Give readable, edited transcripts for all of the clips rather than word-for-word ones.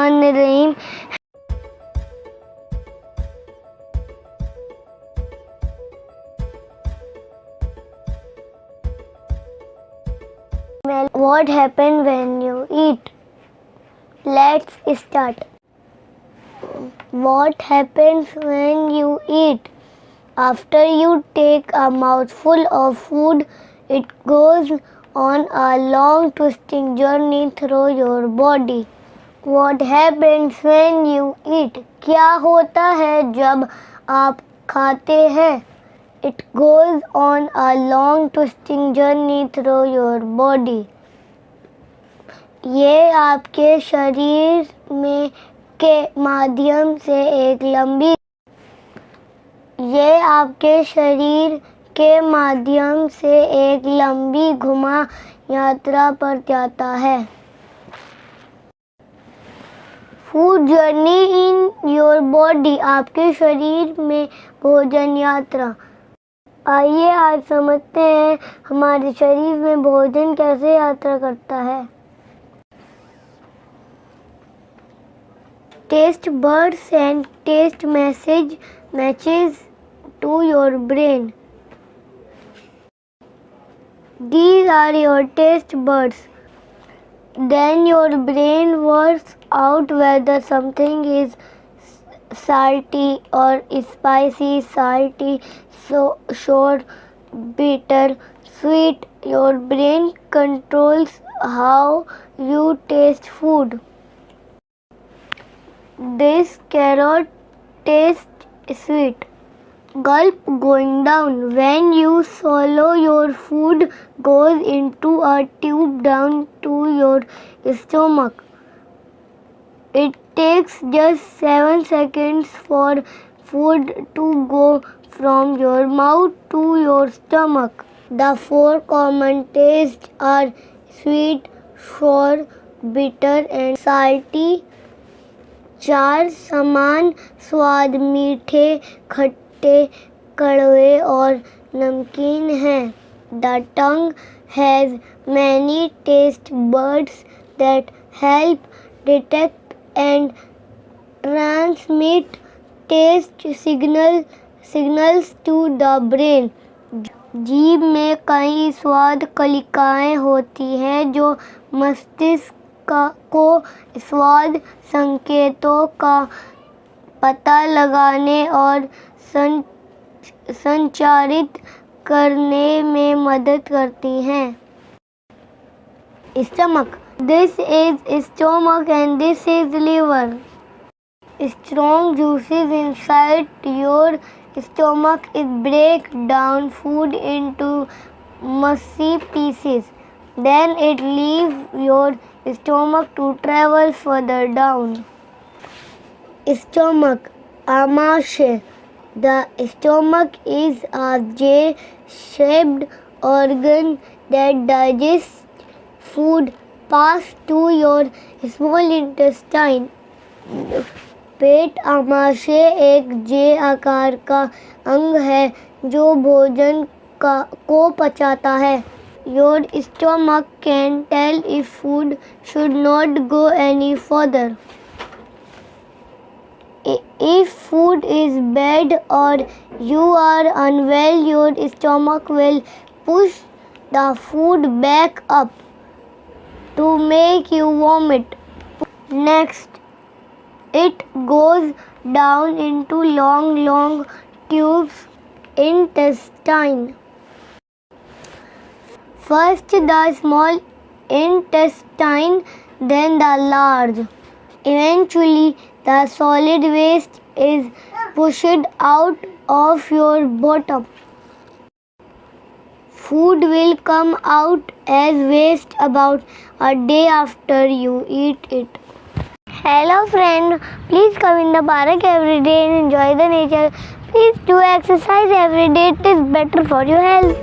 Bismillahirrahmanirrahim. What happens when you eat? Let's start. What happens when you eat? After you take a mouthful of food, it goes on a long twisting journey through your body. What happens when you eat? क्या होता है जब आप खाते हैं? It goes on a long twisting journey through your body. ये आपके शरीर में के माध्यम से एक लंबी घुमा यात्रा पर जाता है. Food journey in your body. आपके शरीर में भोजन यात्रा. आइए आज समझते हैं हमारे शरीर में भोजन कैसे यात्रा करता है. Taste buds and taste message to your brain. These are your taste buds. Then your brain works out whether something is salty or spicy, salty, sour, bitter, sweet. Your brain controls how you taste food. This carrot tastes sweet. Gulp going down. When you swallow, your food goes into a tube down to your stomach. It takes just 7 seconds for food to go from your mouth to your stomach. The 4 common tastes are sweet, sour, bitter and salty. 4 समान स्वाद मीठे, खट्टे, कड़वे और नमकीन हैं. The tongue has many taste buds that help detect and transmit taste signals to the brain. जीभ में कई स्वाद कलिकाएं होती हैं जो मस्तिष्क को स्वाद संकेतों का पता लगाने और संचारित करने में मदद करती हैं. Stomach. This is stomach and this is liver. Strong juices inside your stomach break down food into mushy pieces. Then it leaves your stomach to travel further down. Stomach. Amashe. The stomach is a J-shaped organ that digests food passed to your small intestine. पेट आमाशय एक जे आकार का अंग है जो भोजन को पचाता है. Your stomach can tell if food should not go any further. If food is bad or you are unwell, your stomach will push the food back up to make you vomit. Next, it goes down into long tubes, intestine. First the small intestine, then the large. Eventually, the solid waste is pushed out of your bottom. Food will come out as waste about a day after you eat it. Hello friend, please come in the park every day and enjoy the nature. Please do exercise every day, it is better for your health.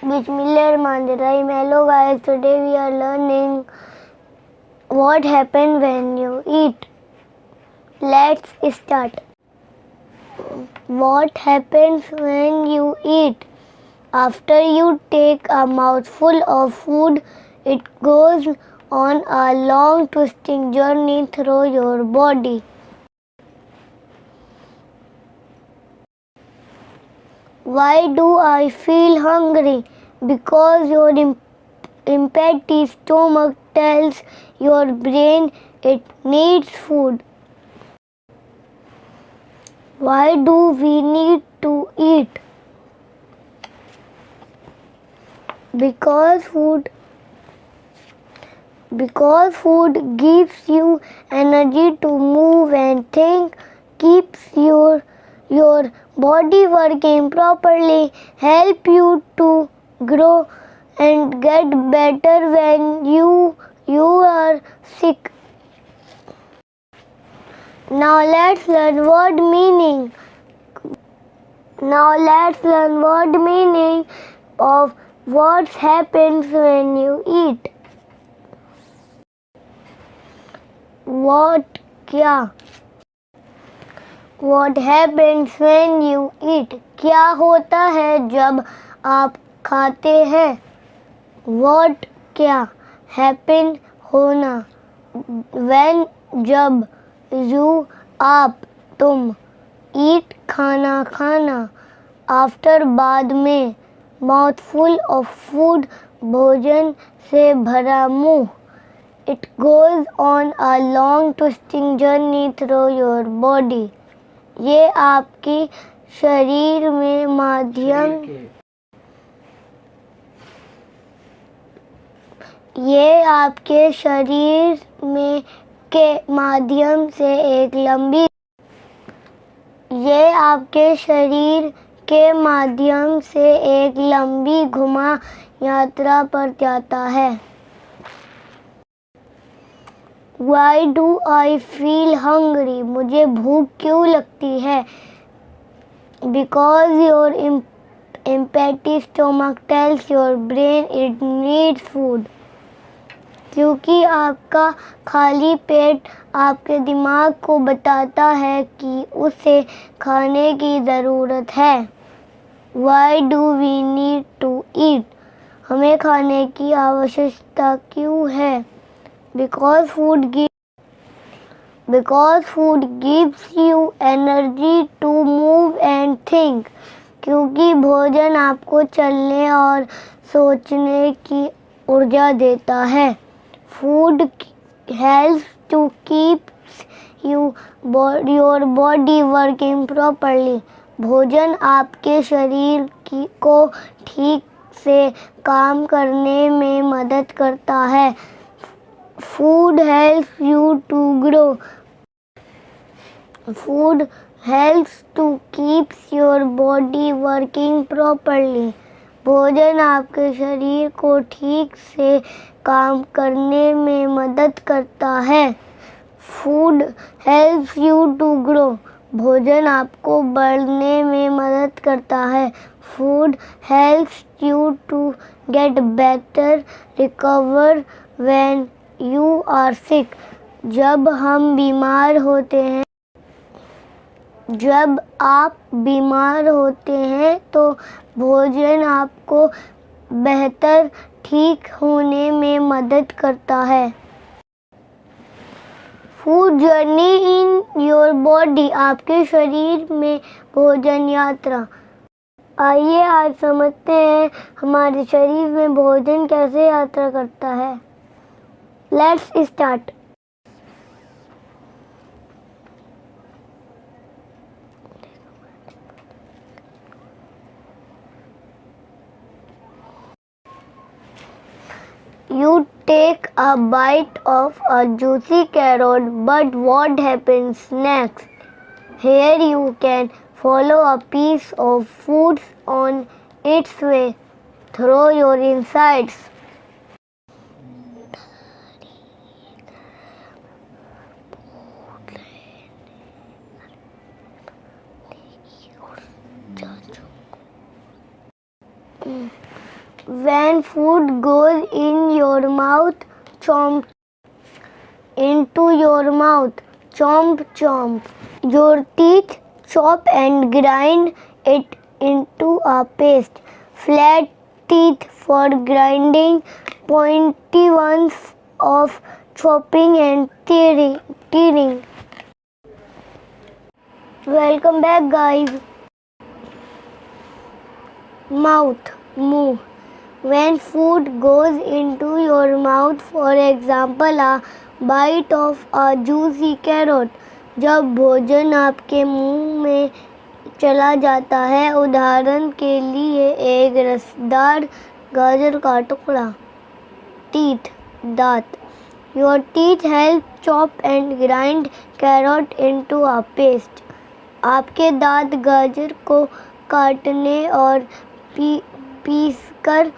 Bismillahirrahmanirrahim. Hello guys, today we are learning what happens when you eat. Let's start. What happens when you eat? After you take a mouthful of food, it goes on a long twisting journey through your body. Why do I feel hungry? Because your empty stomach tells your brain it needs food. Why do we need to eat? Because food gives you energy to move and think, keeps your body working properly, help you to grow and get better when you are sick. Now let's learn word meaning. Of what happens when you eat. What happens when you eat? क्या होता है जब आप खाते हैं? What क्या happen होना. When जब you आप तुम eat खाना. After बाद में mouthful of food भोजन से भरा मुंह. It goes on a long twisting journey through your body. ये आपकी शरीर में आपके शरीर में के माध्यम से एक लंबी घुमा यात्रा पर जाता है. Why do I feel hungry? मुझे भूख क्यों लगती है? Because your empty stomach tells your brain it needs food. क्योंकि आपका खाली पेट आपके दिमाग को बताता है कि उसे खाने की ज़रूरत है. Why do we need to eat? हमें खाने की आवश्यकता क्यों है? Because food gives you energy to move and think. क्योंकि भोजन आपको चलने और सोचने की ऊर्जा देता है. Food helps to keep your body working properly. भोजन आपके शरीर को ठीक से काम करने में मदद करता है. Food helps you to grow. Food helps to keep your body working properly. भोजन आपके शरीर को ठीक से काम करने में मदद करता है. Food helps you to grow. भोजन आपको बढ़ने में मदद करता है. Food helps you to get better, recover when you are sick. जब आप बीमार होते हैं तो भोजन आपको बेहतर ठीक होने में मदद करता है. Food journey in your body. आपके शरीर में भोजन यात्रा. आइए आज समझते हैं हमारे शरीर में भोजन कैसे यात्रा करता है. Let's start. You take a bite of a juicy carrot, but what happens next? Here you can follow a piece of food on its way through your insides. When food goes in your mouth, chomp into your mouth, chomp chomp. Your teeth chop and grind it into a paste. flat teeth for grinding, pointy ones of chopping and tearing. Welcome back, guys. Mouth, मुंह. When food goes into your mouth, for example, a bite of a juicy carrot. जब भोजन आपके मुंह में चला जाता है, उदाहरण के लिए एक रसदार गाजर का टुकड़ा. Teeth, दांत. Your teeth help chop and grind carrot into a paste. आपके दांत गाजर को काटने और पीसकर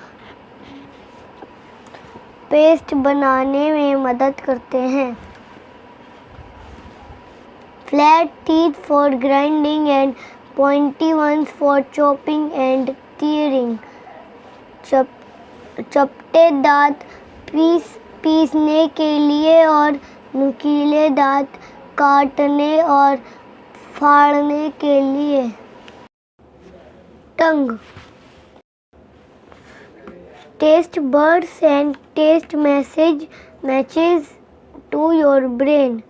पेस्ट बनाने में मदद करते हैं. Flat teeth for grinding and pointy ones for chopping and tearing. चपटे दांत पीसने के लिए और नुकीले दांत काटने और फाड़ने के लिए. Tongue. Taste buds and taste matches to your brain.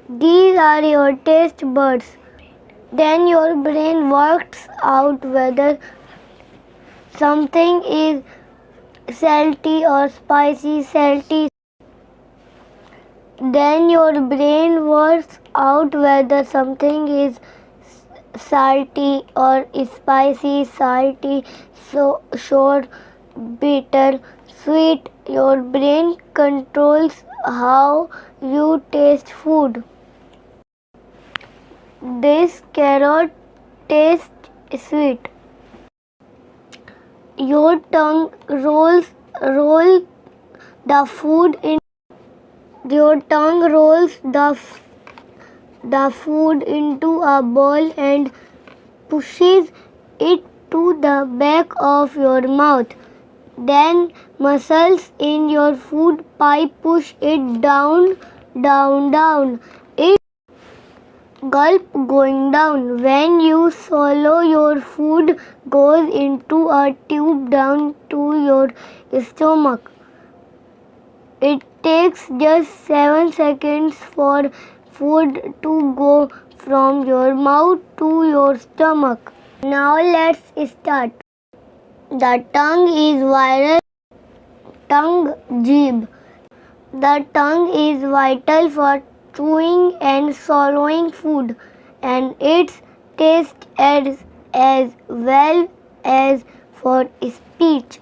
These are your taste buds. Then your brain works out whether something is salty or spicy. Then your brain works out whether something is salty or spicy, sour, bitter, sweet. Your brain controls how you taste food. This carrot tastes sweet. Your tongue rolls the food in. Your tongue rolls the food into a bowl and pushes it to the back of your mouth. Then muscles in your food pipe push it down. It gulp going down. When you swallow, your food goes into a tube down to your stomach. It takes just 7 seconds for food to go from your mouth to your stomach. Now let's start. The tongue is vital. जीभ. The tongue is vital for chewing and swallowing food, and its taste as well as for speech.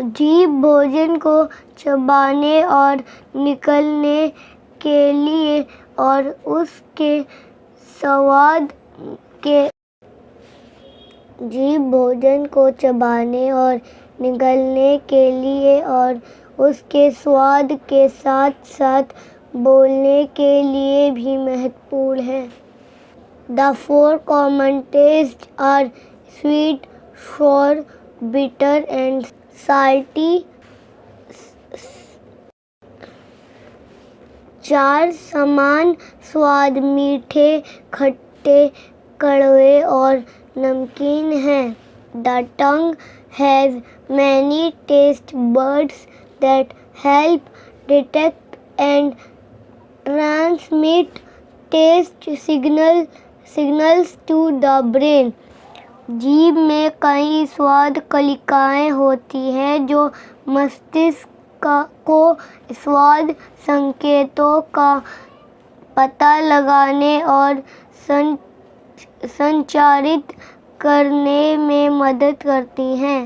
जीभ भोजन को चबाने और निगलने के लिए और उसके स्वाद के जीभ भोजन को चबाने और निगलने के लिए और उसके स्वाद के साथ साथ बोलने के लिए भी महत्वपूर्ण है. The 4 common tastes are sweet, sour, bitter and salty. 4 समान स्वाद मीठे, खट्टे, कड़वे और नमकीन हैं. The tongue has many taste buds that help detect and transmit taste signals to the brain. जीभ में कई स्वाद कलिकाएं होती हैं जो मस्तिष्क को स्वाद संकेतों का पता लगाने और संचारित करने में मदद करती हैं.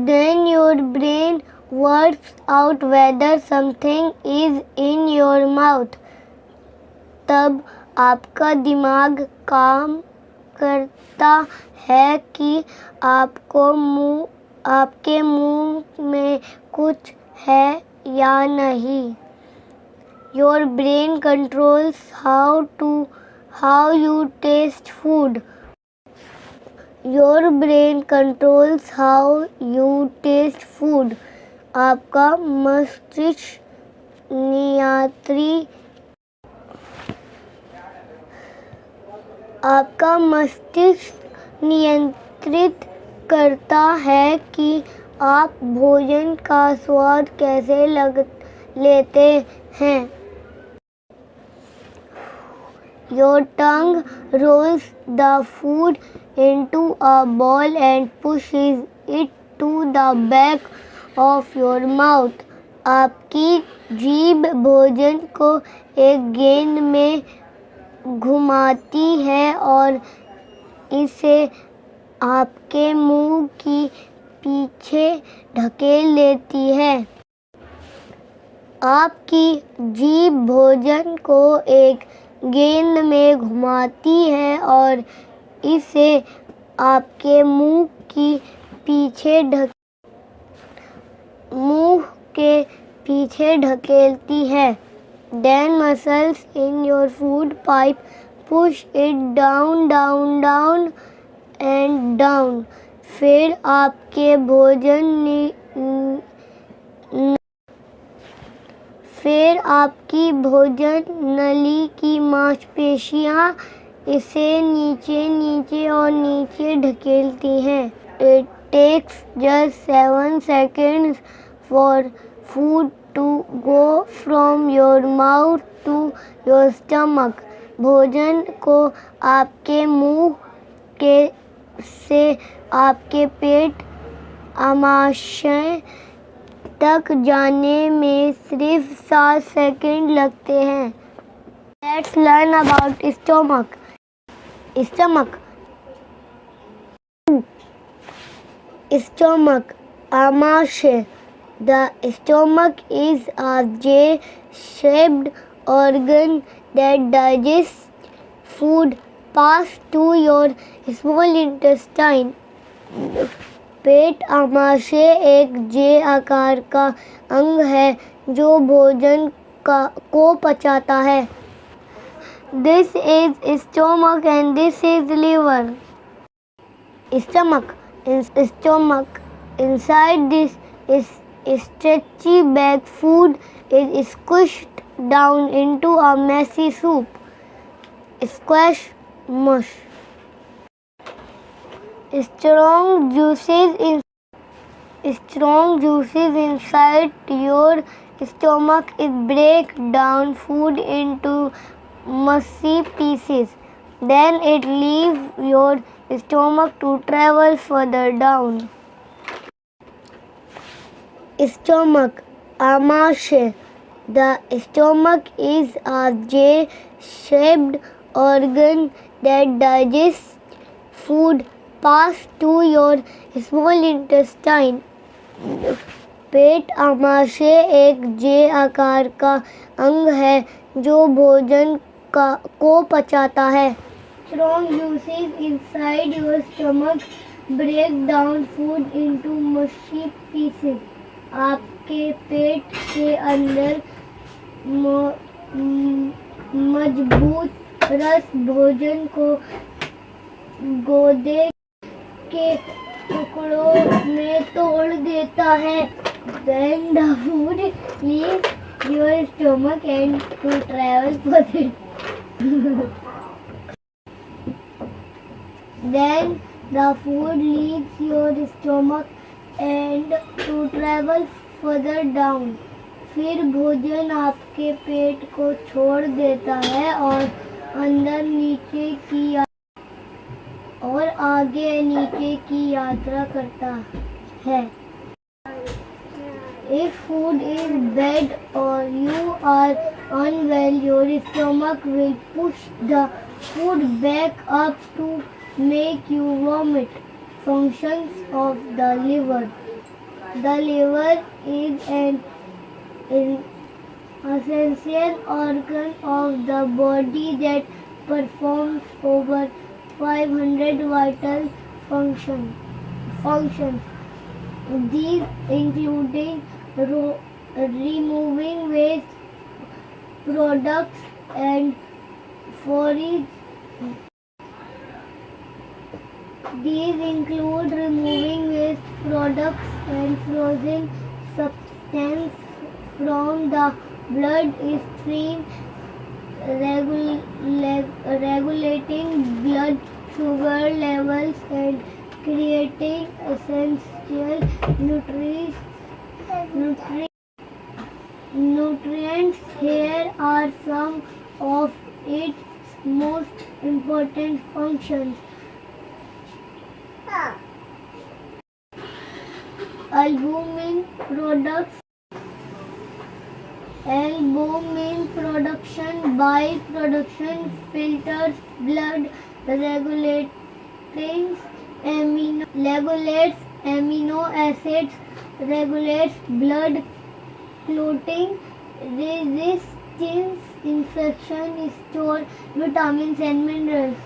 Then your brain works out whether something is in your mouth. तब आपका दिमाग काम करता है कि आपके मुंह में कुछ है या नहीं. Your brain controls how you taste food. Your brain controls how you taste food. आपका मस्तिष्क नियंत्रित करता है कि आप भोजन का स्वाद कैसे लेते हैं। Your tongue rolls the food into a ball and pushes it to the back of your mouth. आपकी जीभ भोजन को एक गेंद में घुमाती है और इसे आपके मुंह की पीछे ढकेल लेती है। आपकी जीभ भोजन को एक गेंद में घुमाती है और इसे आपके मुंह के पीछे ढकेलती है। Then muscles in your food pipe push it down, down, down and down. फिर आपकी भोजन नली की मांसपेशियां इसे नीचे और नीचे ढकेलती हैं। It takes just 7 seconds for food to go from your mouth to your stomach. भोजन को आपके मुंह से आपके पेट आमाशय तक जाने में सिर्फ 7 सेकंड लगते हैं। Let's learn about stomach. Stomach, आमाशय. The stomach is a J-shaped organ that digests food passed to your small intestine. पेट आमाशय एक जे आकार का अंग है जो भोजन को पचाता है। This is stomach and this is liver. Stomach. Inside this is stretchy bag. Food is squished down into a messy soup. Squash mush. Strong juices inside your stomach break down food into mushy pieces. Then it leaves your stomach to travel further down. Stomach, आमाशय. The stomach is a J-shaped organ that digests food passed to your small intestine. पेट आमाशय एक जे आकार का अंग है जो भोजन को पचाता है। Strong juices inside your stomach break down food into mushy pieces. आपके पेट के अंदर मजबूत रस भोजन को गोदे के टुकड़ों में तोड़ देता है। Then the food leaves your stomach and to travel further. Then the food leaves your stomach and to travel further down. फिर भोजन आपके पेट को छोड़ देता है और आगे नीचे की यात्रा करता है। If food is bad or you are unwell, your stomach will push the food back up to make you vomit. Functions of the liver. The liver is an essential organ of the body that performs over 500 vital functions. These including removing waste products and forage. These include removing waste products and frozen substance from the blood stream, regulating blood sugar levels and creating essential nutrients. Here are some of its most important functions. Albumin production by production filters blood, regulates amino acids, regulates blood clotting, resists infection, store vitamins and minerals.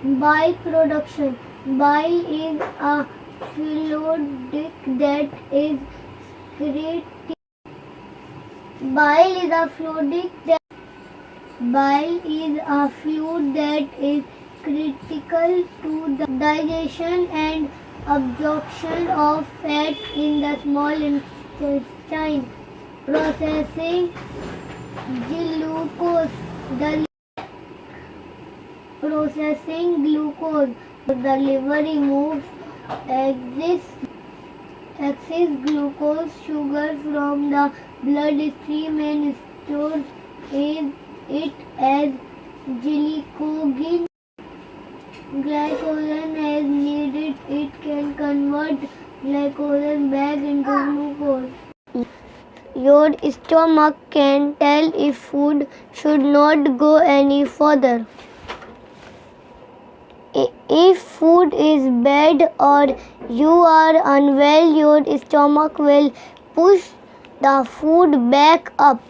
Bile production. Bile is a fluid that is critical. Bile is a fluid that is critical to the digestion and absorption of fat in the small intestine. Processing glucose. The liver removes excess glucose sugar from the bloodstream and stores it as glycogen. Glycogen as needed. It can convert glycogen back into glucose. Your stomach can tell if food should not go any further. If food is bad or you are unwell, your stomach will push the food back up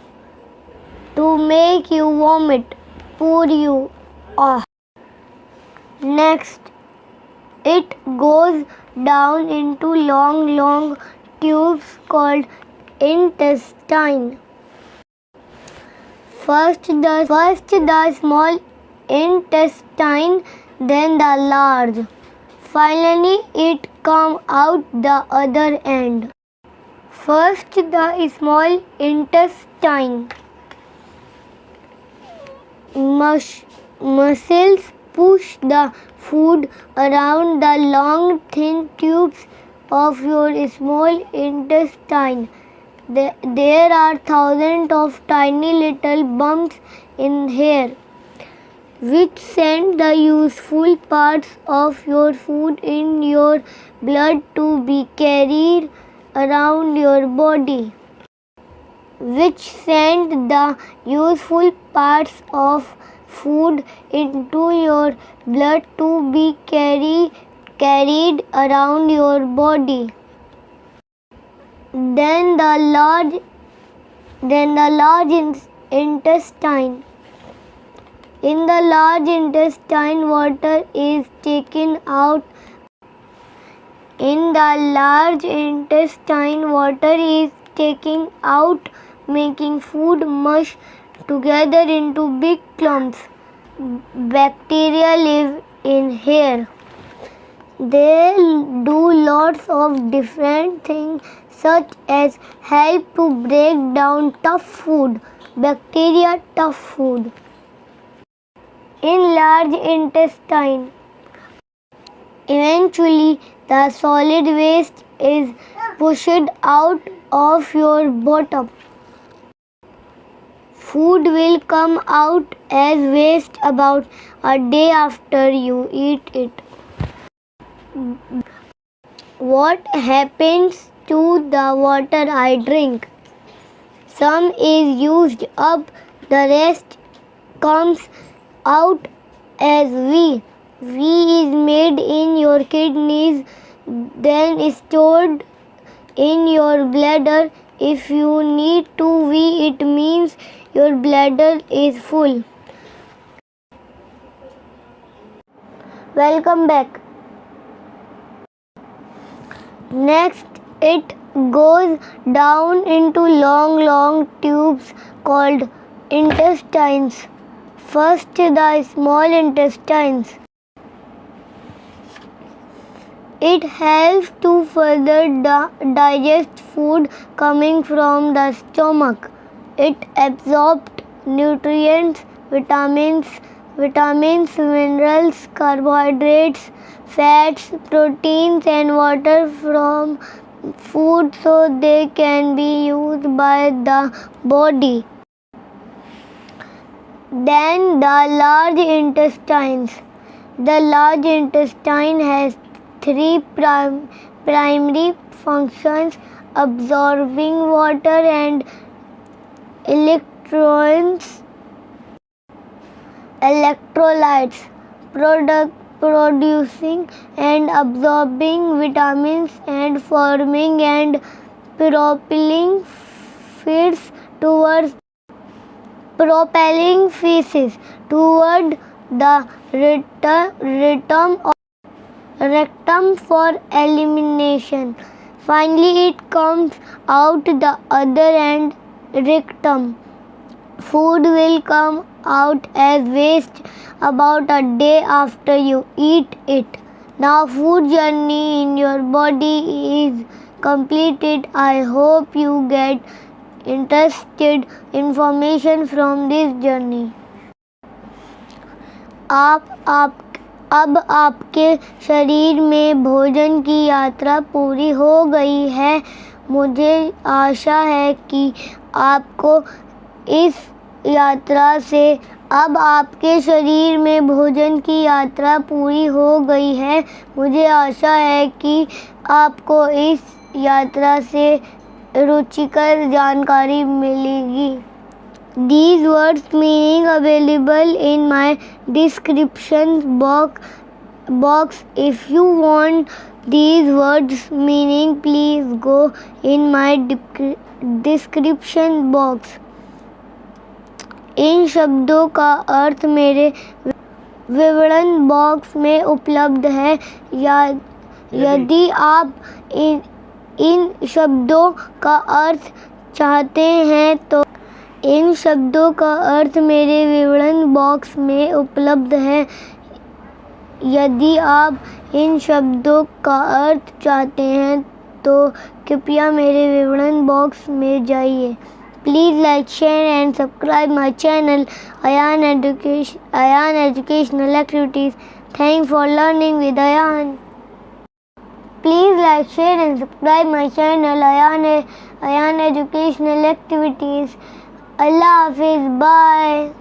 to make you vomit, pour you off. Next, it goes down into long tubes called intestine. First the small intestine, then the large. Finally, it comes out the other end. First, the small intestine. Muscles push the food around the long, thin tubes of your small intestine. There are thousands of tiny little bumps in here, which send the useful parts of your food in your blood to be carried around your body. Which send the useful parts of food into your blood to be carried around your body. Then the large intestine. In the large intestine, water is taken out. Making food mush together into big clumps. Bacteria live in here. They do lots of different things, such as help to break down tough food. In large intestine, eventually the solid waste is pushed out of your bottom. Food will come out as waste about a day after you eat it. What happens to the water I drink? Some is used up, the rest comes out as wee. Wee is made in your kidneys, then stored in your bladder. If you need to wee, it means your bladder is full. Welcome back. Next, it goes down into long tubes called intestines. First, the small intestines. It helps to further digest food coming from the stomach. It absorbs nutrients, vitamins, minerals, carbohydrates, fats, proteins, and water from food so they can be used by the body. Then the large intestines. The large intestine has three primary functions: absorbing water and electrolytes, producing and absorbing vitamins, and forming and propelling feces toward the rectum for elimination. Finally, it comes out the other end, rectum. Food will come out as waste about a day after you eat it. Now food journey in your body is completed. I hope you get interested information from this journey. अब आपके शरीर में भोजन की यात्रा पूरी हो गई है। मुझे आशा है कि आपको इस यात्रा से अब आपके शरीर में भोजन की यात्रा पूरी हो गई है। मुझे आशा है कि आपको इस यात्रा से रुचिकर जानकारी मिलेगी। These words meaning available in my description box. If you want these words meaning, please go in my description box. इन शब्दों का अर्थ मेरे विवरण बॉक्स में उपलब्ध है। यदि आप इन शब्दों का अर्थ चाहते हैं तो इन शब्दों का अर्थ मेरे विवरण बॉक्स में उपलब्ध है। यदि आप इन शब्दों का अर्थ चाहते हैं तो कृपया मेरे विवरण बॉक्स में जाइए। Please like, share and subscribe my channel Ayan Educational Activities. Thanks for learning with Ayan. Please like, share and subscribe my channel Ayan Educational Activities. Allah Hafiz. Bye.